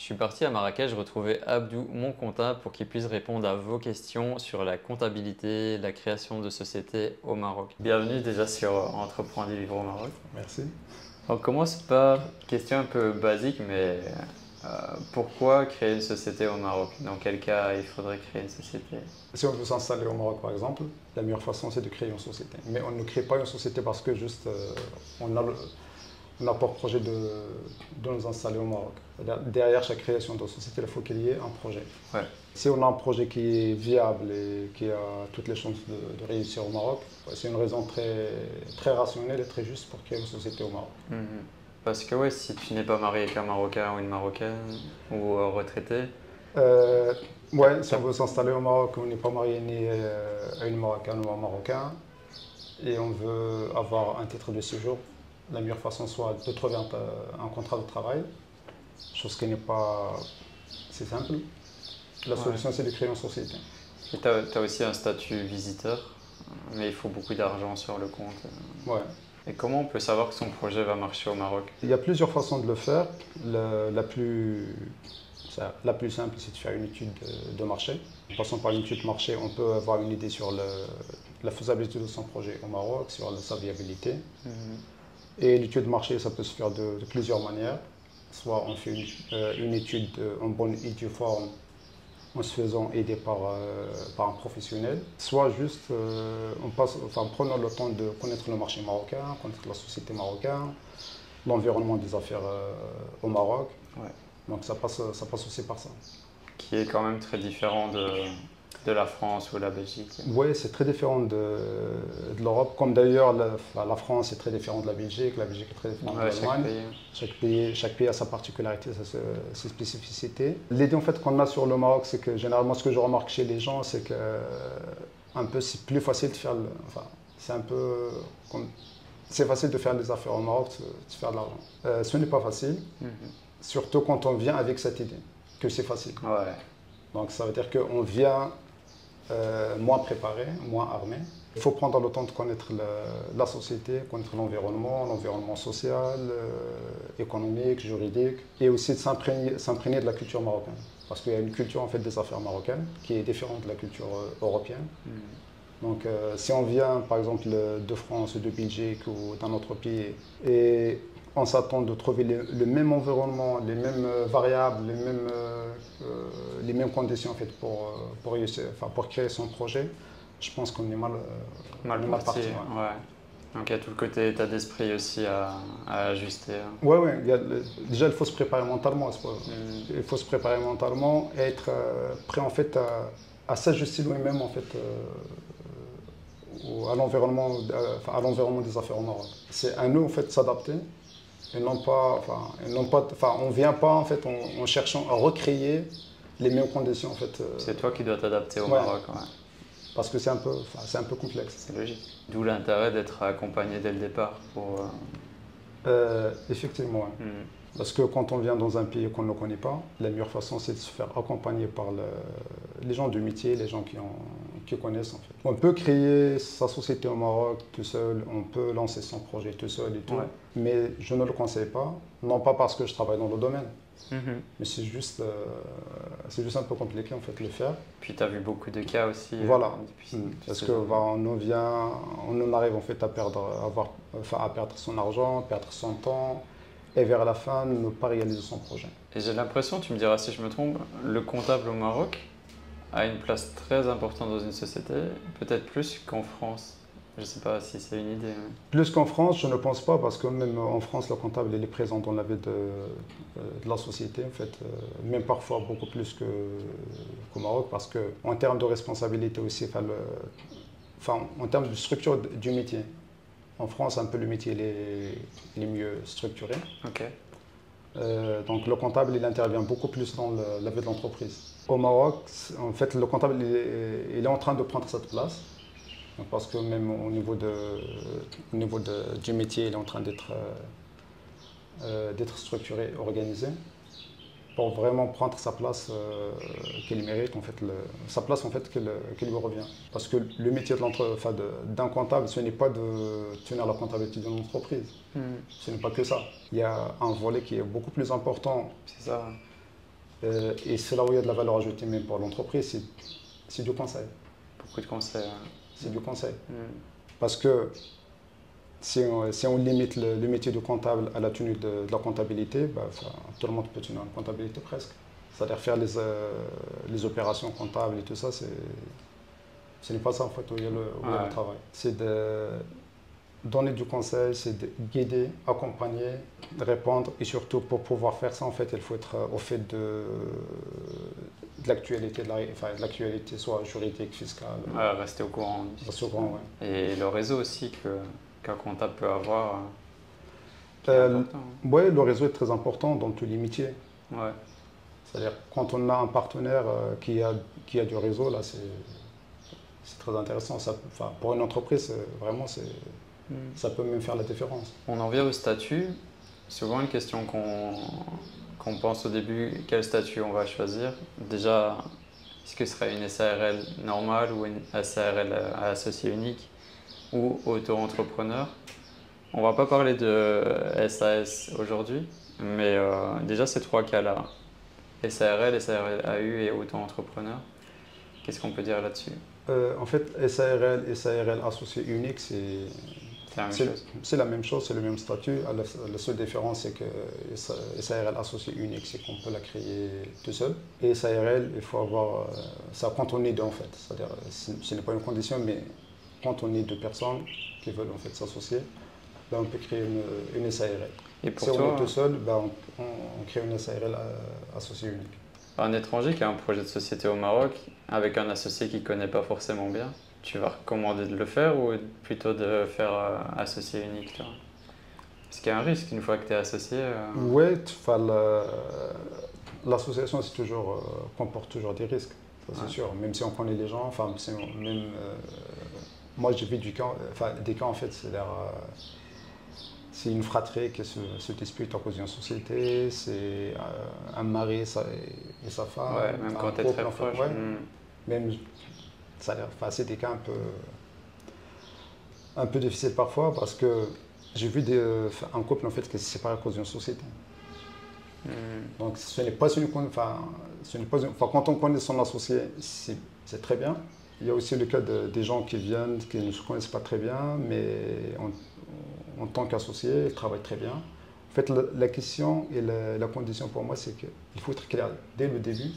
Je suis parti à Marrakech retrouver Abdou, mon comptable, pour qu'il puisse répondre à vos questions sur la comptabilité, la création de sociétés au Maroc. Bienvenue déjà sur Entreprendre et vivre au Maroc. Merci. On commence par une question un peu basique, mais euh, pourquoi créer une société au Maroc? Dans quel cas il faudrait créer une société? Si on veut s'installer au Maroc, par exemple, la meilleure façon, c'est de créer une société. Mais on ne crée pas une société parce que juste on a pour projet de nous installer au Maroc. Derrière chaque création de société, il faut qu'il y ait un projet. Ouais. Si on a un projet qui est viable et qui a toutes les chances de réussir au Maroc, c'est une raison très rationnelle et très juste pour créer une société au Maroc. Mhm. Parce que ouais, si tu n'es pas marié avec un Marocain ou une Marocaine ou retraité, Euh, ouais, si on veut s'installer au Maroc, on n'est pas marié ni à une Marocaine ou un Marocain et on veut avoir un titre de séjour, la meilleure façon soit de trouver un contrat de travail, chose qui n'est pas si simple. La ouais. solution, c'est de créer une société. Et tu as aussi un statut visiteur, mais il faut beaucoup d'argent sur le compte. Ouais. Et comment on peut savoir que son projet va marcher au Maroc? Il y a plusieurs façons de le faire. La plus simple, c'est de faire une étude de marché. En passant par une étude de marché, on peut avoir une idée sur la faisabilité de son projet au Maroc, sur sa viabilité. Mhm. Et l'étude de marché, ça peut se faire de plusieurs manières. Soit on fait une étude en bonne et due forme en se faisant aider par un professionnel, soit juste en prenant le temps de connaître le marché marocain, connaître la société marocaine, l'environnement des affaires au Maroc. Ouais. Donc ça passe aussi par ça. Qui est quand même très différent de la France ou la Belgique. Oui, c'est très différent de l'Europe, comme d'ailleurs la France est très différente de la Belgique est très différente de Ouais, l'Allemagne. Chaque pays a sa particularité, ses spécificités. L'idée en fait qu'on a sur le Maroc, c'est que généralement ce que je remarque chez les gens, c'est que c'est plus facile de faire, c'est facile de faire des affaires au Maroc, de faire de l'argent. Ce n'est pas facile, surtout quand on vient avec cette idée que c'est facile. Ouais. Donc ça veut dire qu'on vient moins préparé, moins armé. Il faut prendre le temps de connaître la société, connaître l'environnement social, économique, juridique, et aussi de s'imprégner de la culture marocaine. Parce qu'il y a une culture en fait des affaires marocaines qui est différente de la culture européenne. Donc si on vient par exemple de France, de Belgique ou d'un autre pays et on s'attend de trouver le même environnement, les mêmes variables, les mêmes conditions en fait, pour créer son projet, je pense qu'on est Mal on est parti. ouais. Ouais. Donc il y a tout le côté état d'esprit aussi à ajuster. Ouais, ouais, déjà il faut se préparer mentalement. Il faut se préparer mentalement et être prêt en fait à s'ajuster lui-même en fait à l'environnement des affaires au Maroc. C'est à nous en fait de s'adapter. On ne vient pas en fait en cherchant à recréer les mêmes conditions en fait. C'est toi qui dois t'adapter au Ouais. Maroc. Ouais. Parce que c'est un peu complexe. C'est logique. D'où l'intérêt d'être accompagné dès le départ pour. Effectivement, ouais. Hmm. Parce que quand on vient dans un pays qu'on ne connaît pas, la meilleure façon c'est de se faire accompagner par les gens du métier, les gens qui connaissent en fait. On peut créer sa société au Maroc tout seul, on peut lancer son projet tout seul et tout, Ouais. mais je ne le conseille pas, non pas parce que je travaille dans le domaine, mais c'est juste un peu compliqué en fait de le faire. Puis tu as vu beaucoup de cas aussi. Voilà, Depuis parce ces que années. on en arrive en fait à perdre son argent, perdre son temps, et vers la fin ne pas réaliser son projet. Et j'ai l'impression, tu me diras si je me trompe, le comptable au Maroc a une place très importante dans une société, peut-être plus qu'en France. Je ne sais pas si c'est une idée. Mais... Plus qu'en France, je ne pense pas, parce que même en France, le comptable il est présent dans la vie de la société, en fait, même parfois beaucoup plus qu'au Maroc, parce qu'en termes de responsabilité aussi, en termes de structure du métier, en France, un peu le métier il est mieux structuré. Ok. Donc le comptable, il intervient beaucoup plus dans la vie de l'entreprise. Au Maroc, en fait, le comptable, il est en train de prendre cette place. Donc, parce que même au niveau du métier, il est en train d'être structuré, organisé, pour vraiment prendre sa place qu'il mérite, en fait, sa place en fait, qui lui revient. Parce que le métier d'un comptable, ce n'est pas de tenir la comptabilité d'une entreprise. Ce n'est pas que ça. Il y a un volet qui est beaucoup plus important. C'est ça. Et c'est là où il y a de la valeur ajoutée même pour l'entreprise, c'est du conseil. Beaucoup de conseils. C'est du conseil. Mm. Parce que si on limite le métier de comptable à la tenue de la comptabilité, bah, tout le monde peut tenir une comptabilité presque. C'est-à-dire faire les opérations comptables et tout ça, ce n'est pas ça en fait où il y a le travail. C'est de donner du conseil, c'est de guider, accompagner, répondre. Et surtout, pour pouvoir faire ça, en fait, il faut être au fait de l'actualité, de l'actualité soit juridique, fiscale. Ouais, rester au courant. Rester au courant, ouais. Et le réseau aussi qu'un comptable peut avoir, qui est important. Oui, le réseau est très important dans tous les métiers. Ouais. C'est-à-dire, quand on a un partenaire qui a du réseau, là, c'est très intéressant. Ça, pour une entreprise, vraiment, ça peut même faire la différence. On en vient au statut. Souvent, une question qu'on pense au début, quel statut on va choisir. Déjà, est-ce que ce serait une SARL normale ou une SARL à associé unique ou auto-entrepreneur? On ne va pas parler de SAS aujourd'hui, mais déjà ces trois cas-là, SARL, SARL AU et auto-entrepreneur, qu'est-ce qu'on peut dire là-dessus? En fait, SARL et SARL associé unique, c'est la même chose, c'est le même statut. La seule différence, c'est que SARL associé unique, c'est qu'on peut la créer tout seul. Et SARL, il faut avoir ça quand on est deux en fait. C'est-à-dire, ce n'est pas une condition, mais quand on est deux personnes qui veulent en fait s'associer, ben, on peut créer une SARL. Et pour si toi, on est tout seul, ben, on crée une SARL associée unique. Un étranger qui a un projet de société au Maroc, avec un associé qu'il ne connaît pas forcément bien, tu vas recommander de le faire ou plutôt de faire associé unique, toi? Parce qu'il y a un risque une fois que tu es associé. Oui, l'association comporte toujours des risques, ça c'est sûr. Même si on connaît les gens, enfin, même, moi j'ai vu des cas en fait, c'est une fratrie qui se dispute à cause d'une société, c'est un mari et sa femme. Ouais, même quand tu es très proche. Ouais, même, c'est des cas un peu difficiles parfois parce que j'ai vu un couple en fait qui s'est séparé à cause d'une société. Donc ce n'est pas quand on connaît son associé, c'est très bien. Il y a aussi le cas des gens qui viennent, qui ne se connaissent pas très bien, mais en tant qu'associé, ils travaillent très bien. En fait, la question et la condition pour moi, c'est qu'il faut être clair dès le début,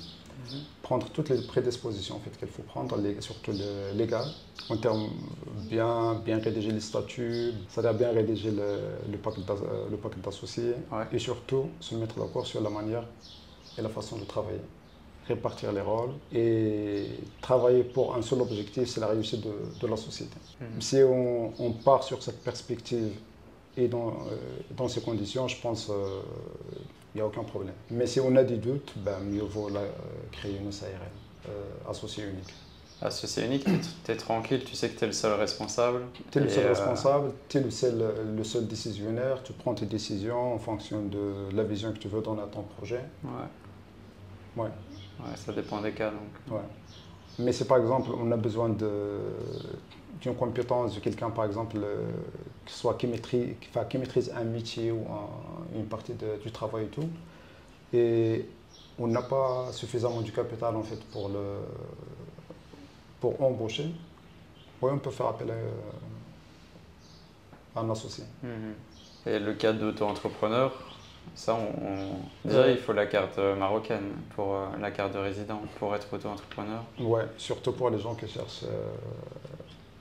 prendre toutes les prédispositions en fait, qu'il faut prendre, surtout légales, en termes bien rédiger les statuts, c'est-à-dire bien rédiger le pacte d'associés, et surtout se mettre d'accord sur la manière et la façon de travailler, répartir les rôles et travailler pour un seul objectif, c'est la réussite de la société. Si on part sur cette perspective et dans ces conditions, je pense il n'y a aucun problème. Mais si on a des doutes, ben, mieux vaut créer une SARL associé unique. Associé unique, tu es tranquille, tu sais que tu es le seul responsable. Tu es le seul responsable, tu es le seul décisionnaire, tu prends tes décisions en fonction de la vision que tu veux donner à ton projet. Ouais, ça dépend des cas donc. Ouais. Mais si par exemple on a besoin d'une compétence de quelqu'un par exemple qui maîtrise un métier ou une partie du travail et tout, et on n'a pas suffisamment du capital en fait pour embaucher, oui, on peut faire appel à un associé. Et le cas d'auto-entrepreneur, ça, déjà il faut la carte marocaine pour la carte de résident pour être auto-entrepreneur. Ouais, surtout pour les gens qui cherchent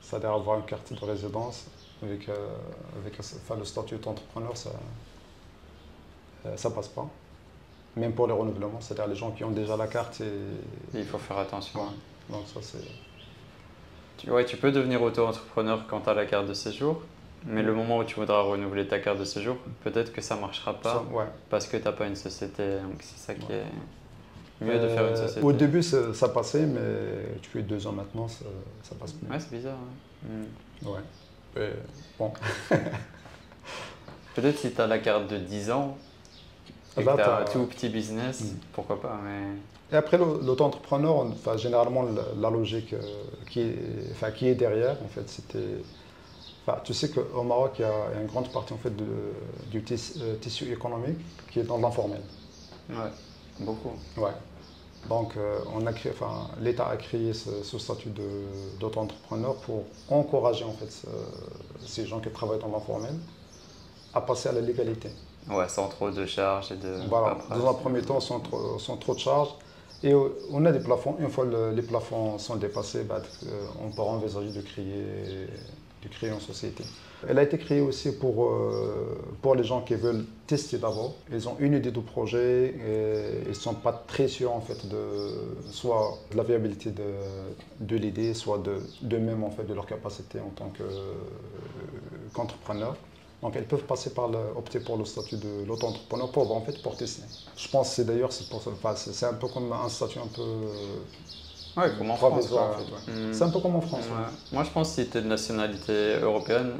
c'est-à-dire avoir une carte de résidence avec le statut d'entrepreneur, ça passe pas. Même pour les renouvellements, c'est-à-dire les gens qui ont déjà la carte. Il faut faire attention. Ouais. Donc ça c'est. Tu peux devenir auto-entrepreneur quand tu as la carte de séjour, mais le moment où tu voudras renouveler ta carte de séjour, peut-être que ça ne marchera pas parce que tu n'as pas une société. Donc c'est ça qui est mieux de faire une société. Au début ça passait, mais depuis 2 ans maintenant, ça passe plus. Ouais, c'est bizarre. Ouais. Bon. Peut-être si tu as la carte de 10 ans et que tu as un tout petit business, pourquoi pas. Mais... Et après, l'auto-entrepreneur, généralement, la logique qui est derrière, en fait, tu sais qu'au Maroc, il y a une grande partie en fait, du tissu économique qui est dans l'informel. Ouais. Beaucoup. Ouais. Donc, l'État a créé ce statut d'auto-entrepreneur pour encourager en fait ces gens qui travaillent dans l'informel à passer à la légalité. Ouais, sans trop de charges et de Voilà. paperasse. Dans un premier temps, sans trop de charges. Et on a des plafonds. Une fois les plafonds sont dépassés, on peut envisager de créer une société. Elle a été créée aussi pour les gens qui veulent tester d'abord. Ils ont une idée de projet et ils ne sont pas très sûrs en fait soit de la viabilité de l'idée, soit d'eux-mêmes en fait de leur capacité en tant qu'entrepreneur. Donc elles peuvent opter pour le statut de l'auto-entrepreneur pour tester. Je pense que c'est un peu comme un statut un peu Ouais, comme en France. provisoire en fait. Ouais. C'est un peu comme en France. Ouais. Moi, je pense que si tu es de nationalité européenne,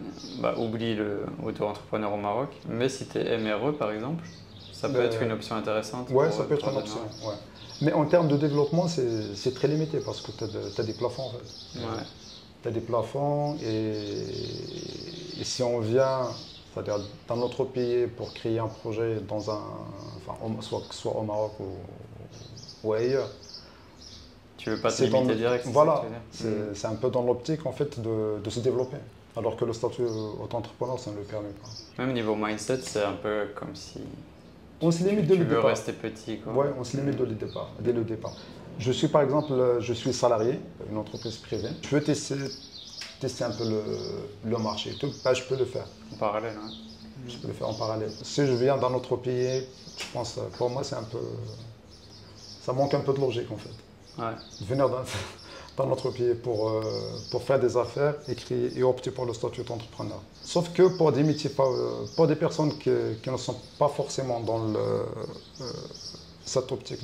oublie le auto-entrepreneur au Maroc. Mais si tu es MRE, par exemple, ça peut être une option intéressante. Ouais, ça peut être une option. Ouais. Mais en termes de développement, c'est très limité parce que tu as des plafonds en fait. Ouais. Tu as des plafonds et si on vient, c'est-à-dire dans notre pays pour créer un projet soit au Maroc ou ailleurs, tu veux pas te limiter direct. Voilà, c'est un peu dans l'optique en fait de se développer. Alors que le statut auto-entrepreneur, ça ne le permet pas. Même niveau mindset, c'est un peu comme si on se limite dès le départ. Tu veux rester petit, quoi. Ouais, on se limite dès le départ. Par exemple, je suis salarié, une entreprise privée. Je veux tester un peu le marché et tout, je peux le faire. En parallèle, hein. Je peux le faire en parallèle. Si je viens d'un autre pays, je pense, pour moi, ça manque un peu de logique en fait. Ouais. Venir dans notre pays pour faire des affaires et opter pour le statut d'entrepreneur. Sauf que pour des métiers, pour des personnes qui ne sont pas forcément dans cette optique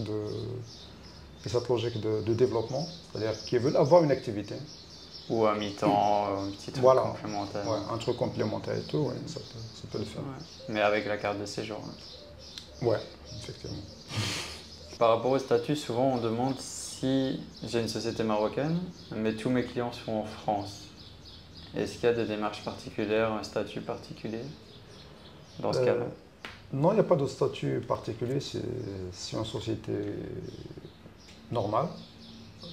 et cette logique de développement, c'est-à-dire qui veulent avoir une activité. Ou à mi-temps, un petit truc complémentaire. Ouais, un truc complémentaire et tout, ouais, ça peut le faire. Ouais. Mais avec la carte de séjour. Ouais, effectivement. Par rapport au statut, souvent on demande si j'ai une société marocaine, mais tous mes clients sont en France. Est-ce qu'il y a des démarches particulières, un statut particulier dans ce cas-là? Non, il n'y a pas de statut particulier, c'est une société normale.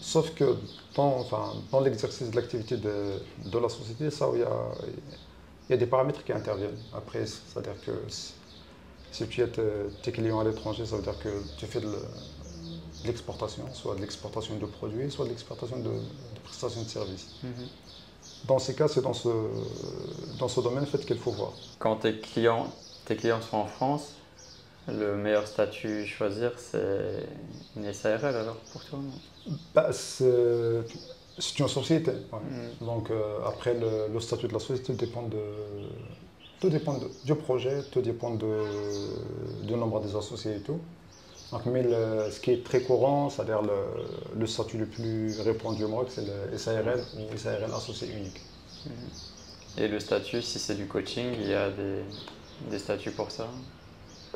Sauf que dans l'exercice de l'activité de la société, il y a des paramètres qui interviennent. Après, c'est-à-dire que si tu as tes clients à l'étranger, ça veut dire que tu fais de l'exportation, soit de l'exportation de produits, soit de l'exportation de prestations de services. Dans ces cas, c'est dans ce domaine qu'il faut voir. Quand tes clients sont en France, le meilleur statut à choisir, c'est une SARL alors pour toi, non? C'est une société. Ouais. Donc après, le statut de la société tout dépend du projet, tout dépend du nombre des associés et tout. Donc, mais ce qui est très courant, c'est-à-dire le statut le plus répandu au Maroc, c'est le SARL ou SARL associé unique. Et le statut, si c'est du coaching, il y a des statuts pour ça?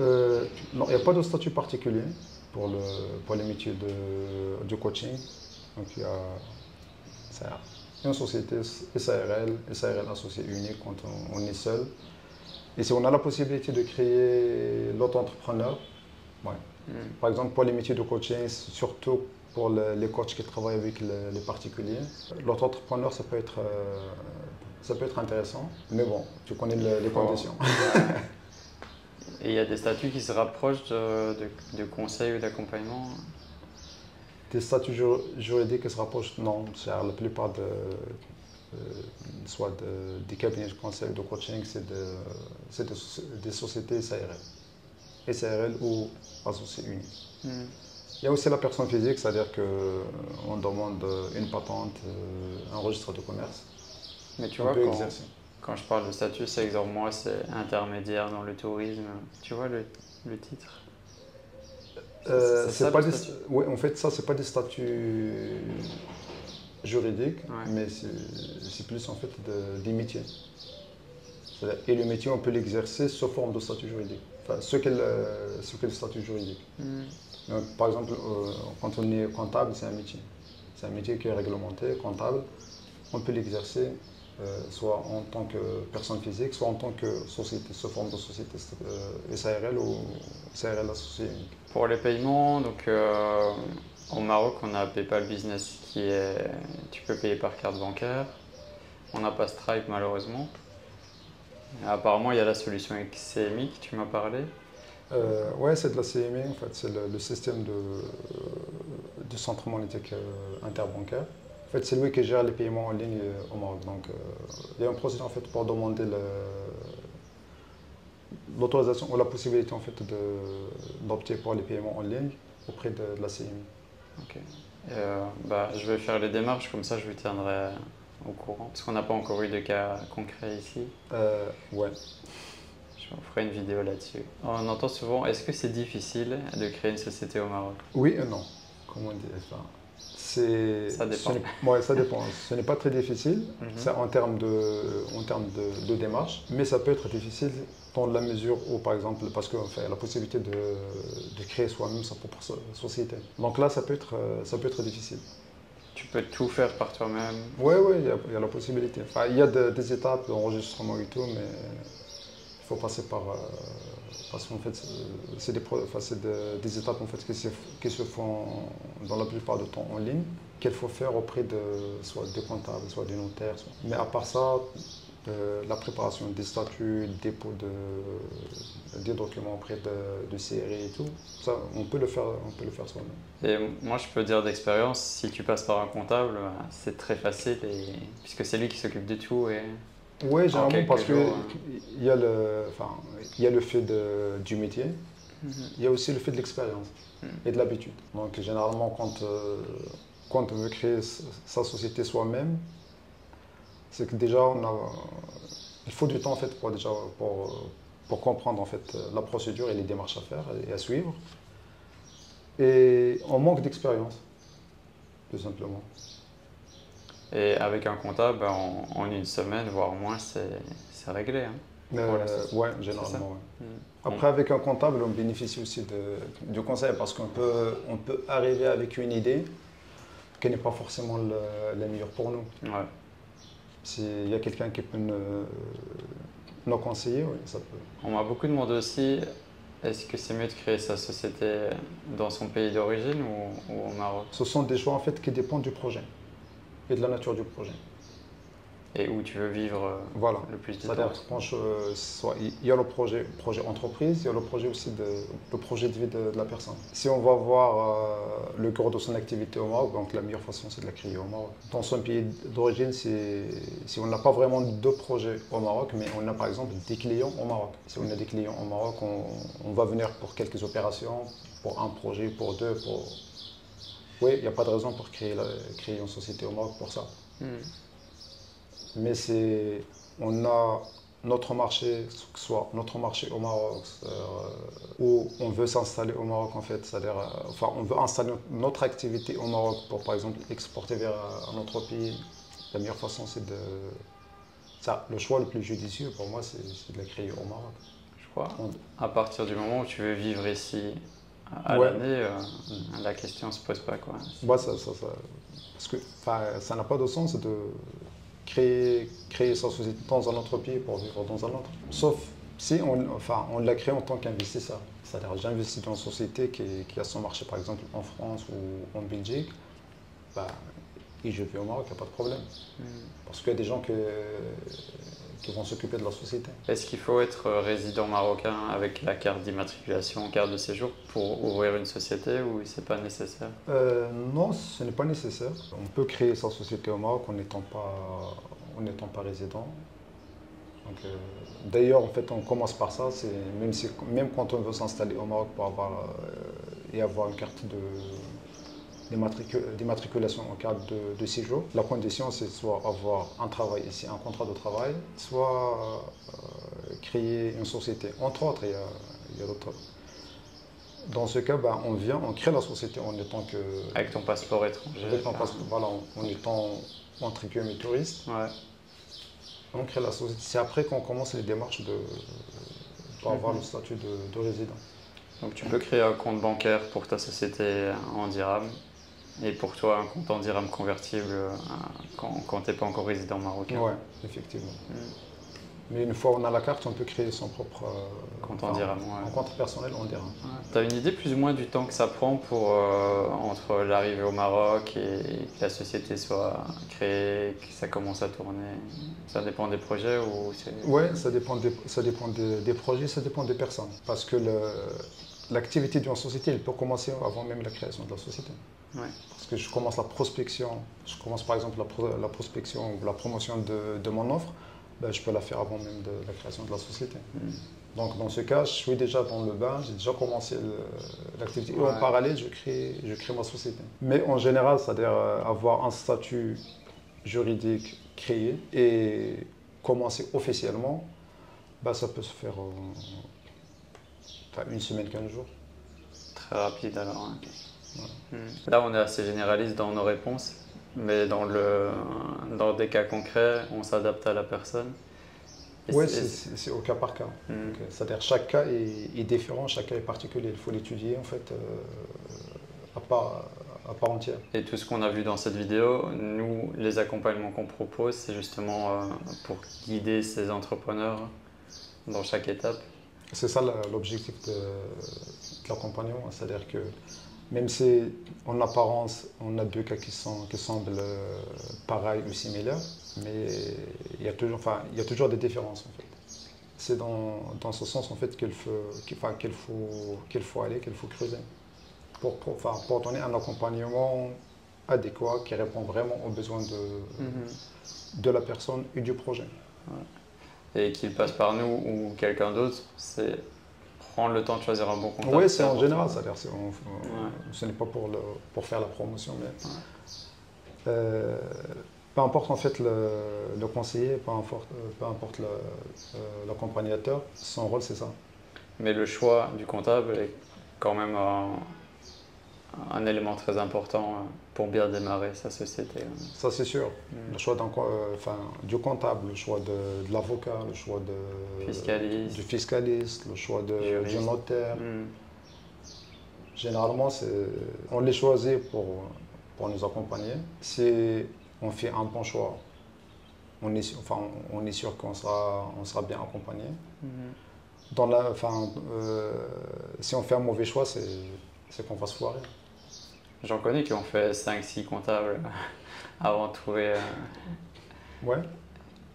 Non, il n'y a pas de statut particulier pour les métiers du coaching. Donc il y a une société SARL associé unique quand on est seul. Et si on a la possibilité de créer l'auto-entrepreneur, ouais. Par exemple pour les métiers de coaching, surtout pour les coachs qui travaillent avec les particuliers, l'auto-entrepreneur ça peut être intéressant, mais bon, tu connais les conditions. Et il y a des statuts qui se rapprochent de conseil ou d'accompagnement? Des statuts juridiques qui se rapprochent, non. La plupart des cabinets de conseil ou de coaching, c'est des sociétés SARL ou associés uniques. Il y a aussi la personne physique, c'est-à-dire qu'on demande une patente, un registre de commerce. Mais tu vois, quand je parle de statut, c'est exemple moi, c'est intermédiaire dans le tourisme. Tu vois le titre? Oui, en fait, ça, c'est pas des statuts juridiques, mais c'est plus en fait des métiers. Et le métier, on peut l'exercer sous forme de statut juridique. Enfin, ce qu'est le statut juridique. Donc, par exemple, quand on est comptable, c'est un métier. C'est un métier qui est réglementé, comptable. On peut l'exercer soit en tant que personne physique, soit en tant que société, sous forme de société SARL ou SARL associée unique. Pour les paiements, donc au Maroc, on a PayPal Business tu peux payer par carte bancaire. On n'a pas Stripe malheureusement. Apparemment, il y a la solution CMI que tu m'as parlé. Ouais, c'est de la CMI en fait, c'est le système de centre monétaire interbancaire. En fait, c'est lui qui gère les paiements en ligne au Maroc. Donc, il y a un processus en fait pour demander l'autorisation ou la possibilité en fait d'opter pour les paiements en ligne auprès de la CMI. Ok. Je vais faire les démarches, comme ça je vous tiendrai au courant. Parce qu'on n'a pas encore eu de cas concret ici. Ouais. Je vous ferai une vidéo là-dessus. On entend souvent, est-ce que c'est difficile de créer une société au Maroc? Oui et non. Comment dire ça? Ça dépend. Ouais, ça dépend. Ce n'est pas très difficile c'est Mhm. en termes de démarche, mais ça peut être difficile dans la mesure où, par exemple, parce qu'on fait la possibilité de créer soi-même sa propre société. Donc là, ça peut être difficile. Tu peux tout faire par toi-même. Oui, oui, il y a la possibilité. Enfin, il y a des étapes d'enregistrement et tout, mais il faut passer par. Parce qu'en fait, c'est des étapes en fait, qui se font dans la plupart du temps en ligne, qu'il faut faire auprès de soit des comptables, soit des notaires. Mais à part ça, la préparation des statuts, le dépôt des documents auprès de CRI et tout, ça, on peut le faire soi-même. Et moi, je peux dire d'expérience, si tu passes par un comptable, c'est très facile puisque c'est lui qui s'occupe de tout. Oui, généralement parce jours, qu'il y a il y a le fait du métier, il y a aussi le fait de l'expérience et de l'habitude. Donc généralement quand on veut créer sa société soi-même, c'est que déjà il faut du temps en fait pour comprendre en fait la procédure et les démarches à faire et à suivre. Et on manque d'expérience, tout simplement. Et avec un comptable, en une semaine, voire moins, c'est réglé. Hein, pour la société. Ouais, C'est ça? généralement, ouais. Mm. Après, avec un comptable, on bénéficie aussi du conseil parce on peut arriver avec une idée qui n'est pas forcément la meilleure pour nous. Ouais. S'il y a quelqu'un qui peut nous conseiller, oui, ça peut. On m'a beaucoup demandé aussi, est-ce que c'est mieux de créer sa société dans son pays d'origine ou au Maroc? Ce sont des choix en fait qui dépendent du projet et de la nature du projet. Et où tu veux vivre Voilà. le plus de C'est-à-dire temps? il y a le projet entreprise, il y a le projet aussi le projet de vie de la personne. Si on va voir le cœur de son activité au Maroc, donc la meilleure façon c'est de la créer au Maroc. Dans son pays d'origine, si on n'a pas vraiment de projet au Maroc, mais on a par exemple des clients au Maroc. Si on a des clients au Maroc, on va venir pour quelques opérations, pour un projet, pour deux, pour... Oui, il n'y a pas de raison pour créer une société au Maroc pour ça. Mm. Mais on a notre marché, que ce soit notre marché au Maroc, où on veut s'installer au Maroc en fait, c'est-à-dire, on veut installer notre activité au Maroc pour par exemple exporter vers un autre pays. La meilleure façon c'est le choix le plus judicieux pour moi c'est de la créer au Maroc. Je crois. À partir du moment où tu veux vivre ici à Ouais. l'année, la question ne se pose pas, quoi. Moi, parce que ça n'a pas de sens de créer sa société dans un autre pays pour vivre dans un autre. Sauf si on l'a créé en tant qu'investisseur. C'est-à-dire j'investis dans une société qui a son marché par exemple en France ou en Belgique, et je vis au Maroc, il n'y a pas de problème. Mm. Parce qu'il y a des gens qui vont s'occuper de la société. Est-ce qu'il faut être résident marocain avec la carte d'immatriculation, carte de séjour pour ouvrir une société ou c'est pas nécessaire? Non, ce n'est pas nécessaire. On peut créer sa société au Maroc en n'étant pas résident. Donc, d'ailleurs, en fait, on commence par ça. Même quand on veut s'installer au Maroc pour avoir une carte d'immatriculation en carte de séjour, la condition c'est soit avoir un travail ici, un contrat de travail, soit créer une société. Entre autres, il y a d'autres. Dans ce cas, on crée la société en étant que... Avec ton passeport étranger. Avec ton passeport, voilà, en étant entre guillemets touriste. Ouais. On crée la société. C'est après qu'on commence les démarches pour avoir le statut de résident. Donc tu peux créer un compte bancaire pour ta société en dirham. Et pour toi, un compte en dirham convertible quand tu n'es pas encore résident marocain. Ouais, effectivement. Mais une fois on a la carte, on peut créer son propre Compte en dirham, un compte personnel en dirham. Tu as une idée plus ou moins du temps que ça prend pour, entre l'arrivée au Maroc et que la société soit créée, que ça commence à tourner? Ça dépend des projets ou c'est... Ouais, ça dépend des projets, ça dépend des personnes. Parce que l'activité d'une société, elle peut commencer avant même la création de la société. Ouais. Parce que je commence la prospection, je commence par exemple la prospection ou la promotion de mon offre, ben, je peux la faire avant même de la création de la société. Donc dans ce cas, je suis déjà dans le bain, j'ai déjà commencé l'activité. Et en parallèle, je crée ma société. Mais en général, c'est-à-dire avoir un statut juridique créé et commencer officiellement, ben, ça peut se faire une semaine, 15 jours. Très rapide alors. Hein. Là, on est assez généraliste dans nos réponses, mais dans des cas concrets, on s'adapte à la personne. Oui, c'est au cas par cas. C'est-à-dire chaque cas est différent, chaque cas est particulier. Il faut l'étudier en fait à part entière. Et tout ce qu'on a vu dans cette vidéo, nous, les accompagnements qu'on propose, c'est justement pour guider ces entrepreneurs dans chaque étape. C'est ça l'objectif de l'accompagnement, c'est-à-dire que même si en apparence on a deux cas qui semblent pareils ou similaires, mais il y a toujours des différences en fait. C'est dans ce sens en fait qu'il faut aller, qu'il faut creuser pour donner un accompagnement adéquat qui répond vraiment aux besoins de la personne et du projet. Ouais. Et qu'il passe par nous ou quelqu'un d'autre, c'est prendre le temps de choisir un bon comptable. Oui, c'est en général, c'est-à-dire ce n'est pas pour faire la promotion, mais peu importe en fait le conseiller, peu importe l'accompagnateur, son rôle c'est ça. Mais le choix du comptable est quand même un élément très important pour bien démarrer sa société. Ça c'est sûr. Le choix du comptable, le choix de l'avocat, le choix du fiscaliste, le choix du notaire. Généralement, on les choisit pour nous accompagner. Si on fait un bon choix, on est sûr qu'on sera bien accompagné. Si on fait un mauvais choix, c'est qu'on va se foirer. J'en connais qui ont fait 5-6 comptables avant de trouver. Ouais.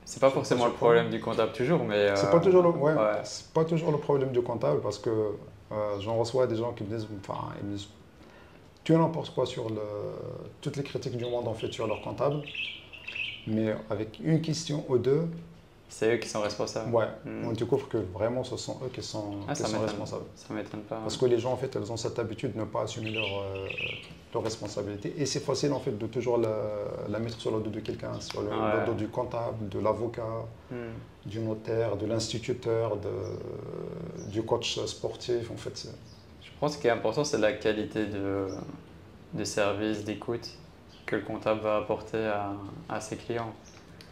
C'est pas forcément le problème du comptable toujours, mais. C'est pas toujours c'est pas toujours le problème du comptable parce que j'en reçois des gens qui me disent, tu n'importe quoi sur toutes les critiques du monde en fait sur leur comptable, mais avec une question ou deux. C'est eux qui sont responsables. Ouais, on découvre que vraiment ce sont eux qui sont responsables. Ça m'étonne pas. Parce que les gens en fait, elles ont cette habitude de ne pas assumer leur responsabilité et c'est facile en fait de toujours la mettre sur le dos de quelqu'un, sur le dos du comptable, de l'avocat, du notaire, de l'instituteur, du coach sportif en fait. Je pense que ce qui est important c'est la qualité de service, d'écoute que le comptable va apporter à ses clients.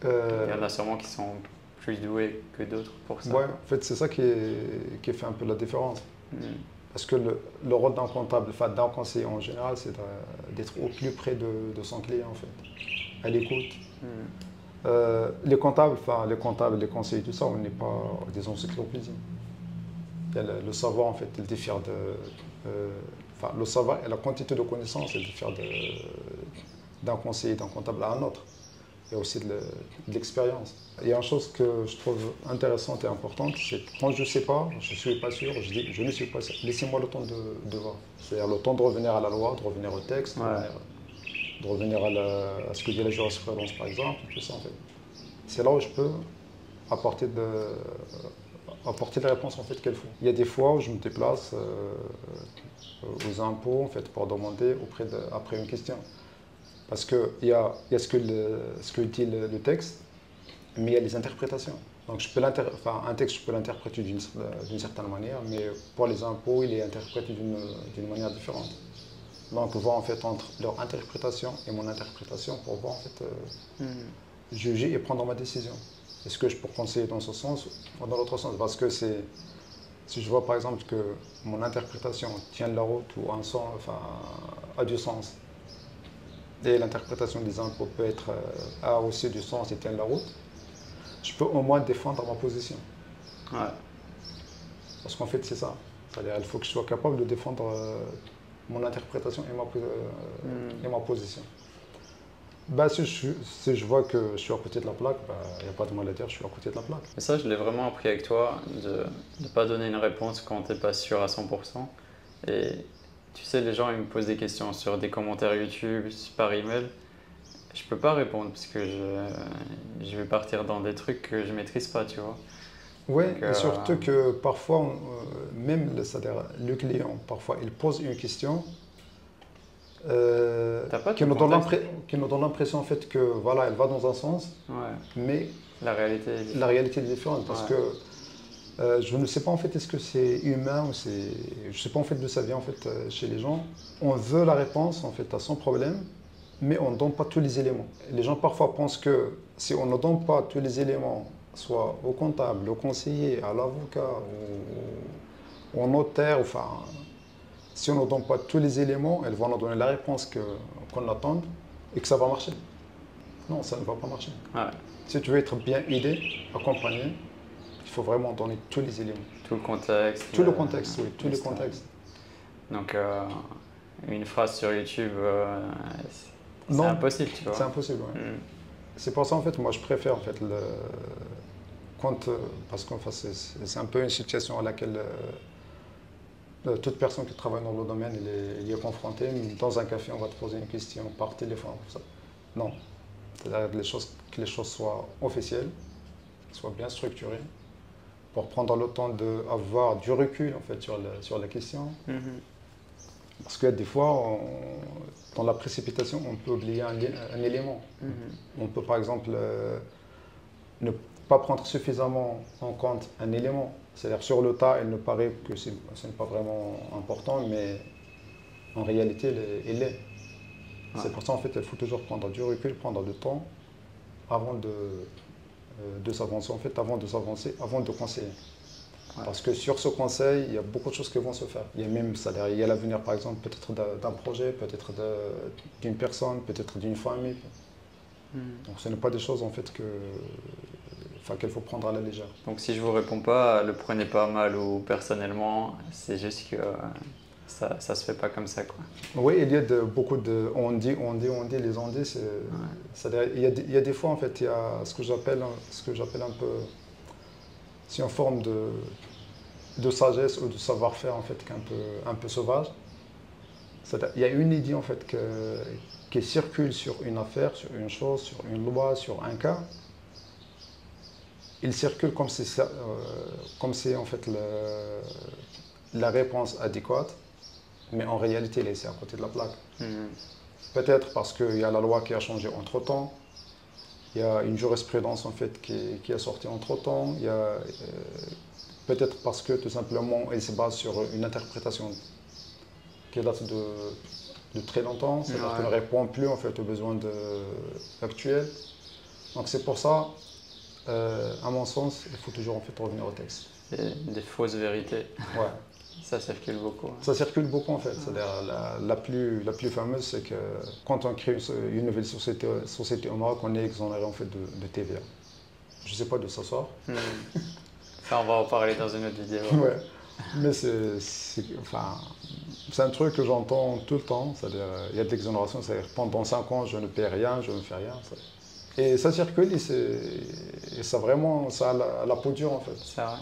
Il y en a sûrement qui sont plus doués que d'autres pour ça. Ouais, en fait, c'est ça qui fait un peu la différence. Parce que le rôle d'un comptable, d'un conseiller en général, c'est d'être au plus près de son client, en fait, à l'écoute. Les comptables, les conseillers, tout ça, on n'est pas des encyclopédies. Le savoir, en fait, il diffère le savoir et la quantité de connaissances, elle diffère d'un conseiller, d'un comptable à un autre. Il y a aussi de l'expérience. Il y a une chose que je trouve intéressante et importante, c'est que quand je ne sais pas, je ne suis pas sûr, je dis je ne suis pas sûr. Laissez-moi le temps de voir. C'est-à-dire le temps de revenir à la loi, de revenir au texte, de revenir à ce que dit la jurisprudence par exemple, tout ça en fait. C'est là où je peux apporter les réponses en fait qu'elle faut. Il y a des fois où je me déplace aux impôts en fait pour demander après une question. Parce qu'il y a ce que dit le texte, mais il y a les interprétations. Donc un texte, je peux l'interpréter d'une certaine manière, mais pour les impôts, il est interprété d'une manière différente. Donc voir en fait entre leur interprétation et mon interprétation pour voir en fait juger et prendre ma décision. Est-ce que je peux conseiller dans ce sens ou dans l'autre sens? Parce que si je vois par exemple que mon interprétation tient la route ou a du sens, et l'interprétation des impôts peut être a aussi du sens et tient la route, je peux au moins défendre ma position. Ouais. Parce qu'en fait, c'est ça. C'est-à-dire qu'il faut que je sois capable de défendre mon interprétation et ma position. Bah, si je vois que je suis à côté de la plaque, il n'y a pas de mal à dire, je suis à côté de la plaque. Et ça, je l'ai vraiment appris avec toi, de ne pas donner une réponse quand tu n'es pas sûr à 100%. Et tu sais, les gens ils me posent des questions sur des commentaires YouTube, par email. Je peux pas répondre parce que je vais partir dans des trucs que je maîtrise pas, tu vois. Oui, Donc, et surtout que parfois, même c'est-à-dire le client, parfois, il pose une question t'as pas qui tout nous le donne contexte. qui nous donne l'impression en fait que voilà, elle va dans un sens, Ouais, mais la réalité est la différente. réalité est différente parce Ouais. que je ne sais pas en fait est-ce que c'est humain ou c'est, je sais pas en fait d'où ça vient en fait chez les gens. On veut la réponse en fait à son problème, mais on ne donne pas tous les éléments. Les gens parfois pensent que si on ne donne pas tous les éléments, soit au comptable, au conseiller, à l'avocat, au notaire, enfin, si on ne donne pas tous les éléments, elles vont nous donner la réponse qu'on attend et que ça va marcher. Non, ça ne va pas marcher. Ouais. Si tu veux être bien aidé, accompagné, il faut vraiment donner tous les éléments. Tout le contexte. Tout le contexte, oui, tout le l'histoire. contexte. Donc, une phrase sur YouTube, c'est Non, impossible, tu c'est vois. impossible. Ouais. Mm. C'est pour ça en fait, moi je préfère en fait quand, parce qu'enfin c'est un peu une situation à laquelle toute personne qui travaille dans le domaine il est confrontée. Dans un café, on va te poser une question par téléphone. Ça. Non, c'est-à-dire que les choses soient officielles, soient bien structurées, pour prendre le temps d'avoir du recul en fait sur la question. Mhm. Parce que des fois, dans la précipitation, on peut oublier un élément. Mhm. On peut par exemple ne pas prendre suffisamment en compte un élément. C'est-à-dire sur le tas, il nous paraît que ce n'est pas vraiment important, mais en réalité, il l'est. Ouais. C'est pour ça en fait, il faut toujours prendre du recul, prendre du temps avant de s'avancer, en fait, avant de conseiller. Ouais. Parce que sur ce conseil, il y a beaucoup de choses qui vont se faire. Il y a même, c'est-à-dire, il y a l'avenir par exemple peut-être d'un projet, peut-être d'une personne, peut-être d'une famille. Mhm. Donc ce n'est pas des choses en fait qu'il faut prendre à la légère. Donc, si je vous réponds pas, le prenez pas mal ou personnellement, c'est juste que ça se fait pas comme ça, quoi. Oui, il y a beaucoup de on dit, les on dit, c'est-à-dire, il y a des fois en fait, il y a ce que j'appelle un peu, c'est une forme de sagesse ou de savoir-faire en fait un peu sauvage. C'est-à-dire, il y a une idée en fait qui circule sur une affaire, sur une chose, sur une loi, sur un cas. Il circule comme si en fait la réponse adéquate, mais en réalité il est ici à côté de la plaque. Mhm. Peut-être parce qu'il y a la loi qui a changé entre-temps, il y a une jurisprudence en fait qui est sortie entre-temps, il y a peut-être parce que tout simplement elle se base sur une interprétation qui date de très longtemps, c'est-à-dire qu'elle ne répond plus en fait aux besoins actuels. Donc c'est pour ça, à mon sens, il faut toujours en fait revenir au texte. Et des fausses vérités, Ouais. ça circule beaucoup. Ça circule beaucoup en fait. C'est-à-dire la plus fameuse, c'est que quand on crée une nouvelle société au Maroc, on est exonéré en fait de TVA. Je ne sais pas d'où ça sort. Mhm. Ça, on va en parler dans une autre vidéo. Ouais. Mais enfin, c'est un truc que j'entends tout le temps. C'est-à-dire il y a de l'exonération, c'est-à-dire pendant 5 ans, je ne paie rien, je ne fais rien. Et ça circule et ça vraiment, ça a la peau dure en fait. C'est vrai.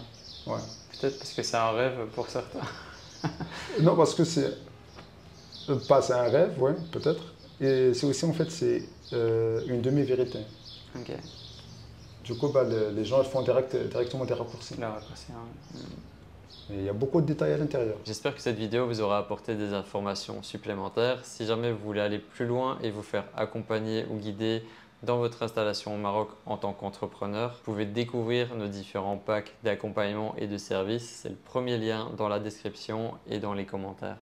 Ouais. Peut-être parce que c'est un rêve pour certains. Non, parce que c'est un rêve, ouais, peut-être. Et c'est aussi en fait c'est une demi-vérité. Ok. Du coup, les gens ils font directement des raccourcis. Le raccourci, hein. Et il y a beaucoup de détails à l'intérieur. J'espère que cette vidéo vous aura apporté des informations supplémentaires. Si jamais vous voulez aller plus loin et vous faire accompagner ou guider dans votre installation au Maroc en tant qu'entrepreneur, vous pouvez découvrir nos différents packs d'accompagnement et de services. C'est le premier lien dans la description et dans les commentaires.